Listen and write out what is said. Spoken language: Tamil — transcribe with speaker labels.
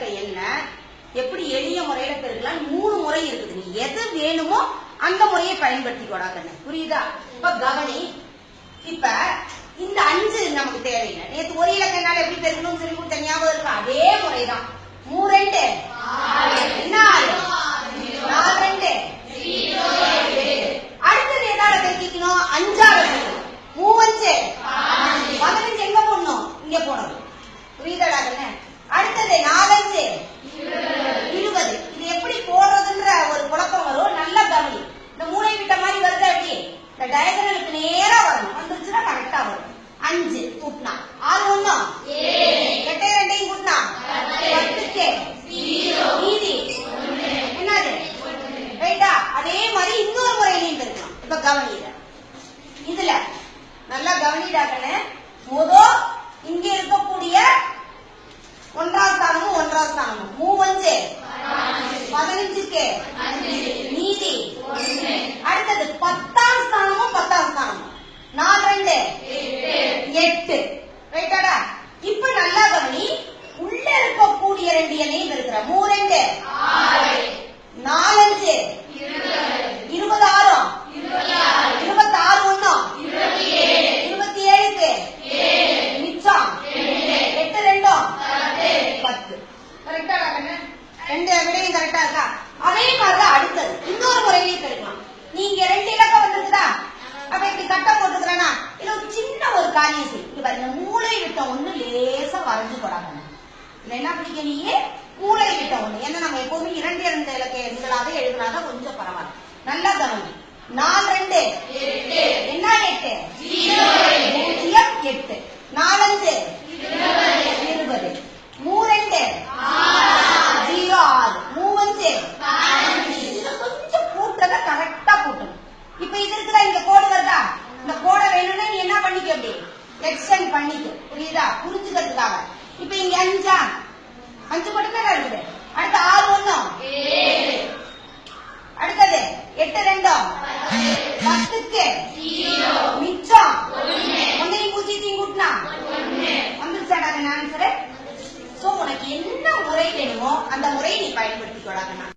Speaker 1: இருக்கிற எண்ணை எப்படி எளிய முறையில பெருக்கலாம் 3 முறை இருக்குது. நீ எது வேணுமோ அந்த முறையை பயன்படுத்திக்கோடா கண்ணு. புரியுதா? இப்ப கவனி. இப்ப இந்த 5 நமக்கு தேவையில்லை. நேற்று ஒரு இலக்கனால எப்படி பெருக்கணும்னு சொல்லி கொடுத்த ஞாபகம் இருக்கு. அதே முறைதான். 3 2 என்ன 4 2 அடுத்தது எதால பெருக்கிக்கணும்? 5 3 5 15 எங்க போடணும்? இங்க போடணும். புரியுதாடா கண்ணு? அடுத்தது 4 5 20. இது எப்படி போடுறதுன்ற ஒரு குழப்பம் வரும். நல்லா கவனி. இந்த மூளை விட்ட மாதிரி வருதா? எப்படி இந்த டயகனலுக்கு நேரா வரணும். வந்துருச்சுன்னா கரெக்டா வரும். 5 கூட்டினா 6 1 8 2 கூட்டினா 10க்கு மீதி என்னது? ரைட்டா? அதே மாதிரி இன்னொரு முறையிலையும் இருக்கலாம். இப்ப கவனிட இதுல நல்லா கவனிடாக்கன்னு இங்க இருக்கக்கூடிய 1ஆம் ஸ்தானமும் 1ஆம் ஸ்தானமும் 3 5 15க்கு மீதி அடுத்தது 10ஆம் ஸ்தானமும் 10ஆம் ஸ்தானமும் 4 2 8 ரைட்டாடா? இப்ப நல்லா கவனி. உள்ள இருக்கக்கூடிய 2 எண்ணையும் இருக்கிற 3 2 4 5 26 26 1 27க்கு மிச்சம் 8 2 10. கரெக்டாடா கண்ணு? 2 விடையும் கரெக்டா இருக்கா? அதே மாதிரிதான் அடுத்தது இன்னொரு முறையிலேயே பெருக்கலாம். நீங்க 2 இலக்கம் வந்திருக்குதா? அப்ப இப்படி கட்டம் போட்டுக்கிறேன்னா இது ஒரு சின்ன ஒரு காரியம் செய்யும். இப்ப இந்த மூளை விட்ட ஒண்ணு லேசா வரைஞ்சு போடாங்க. இல்ல என்ன பிடிக்க நீயே மூளை விட்ட ஒண்ணு. ஏன்னா நம்ம எப்பவுமே 2 2 இலக்க எண்களாக எழுதுனாதான் கொஞ்சம் பரவாயில்ல. நல்லா கவனி. 4 2 என்ன 8 0 8 4 5 20 3 2 0 6 3 5 கொஞ்சம் கூட்டத்தை கரெக்டா கூட்டணும். இப்ப இது இருக்குதா? இங்க கோடு வருதா? இந்த கோடை வேணும்னா நீ என்ன பண்ணிக்க? அப்படி எக்ஸ்டெண்ட் பண்ணிக்க. புரியுதா? புரிஞ்சுக்கிறதுக்காக. இப்ப இங்க 5 மட்டும்தான் இருக்குது. அடுத்து 6 1 அடுத்தது 8 2 10க்கு மிச்சம் 1 பூஜ்ஜியத்தையும் கூட்டினா வந்துருச்சாடாங்க ஆன்சரு. சோ உனக்கு என்ன முறை வேணுமோ அந்த முறையை நீ பயன்படுத்திக்கொள்ளாங்க.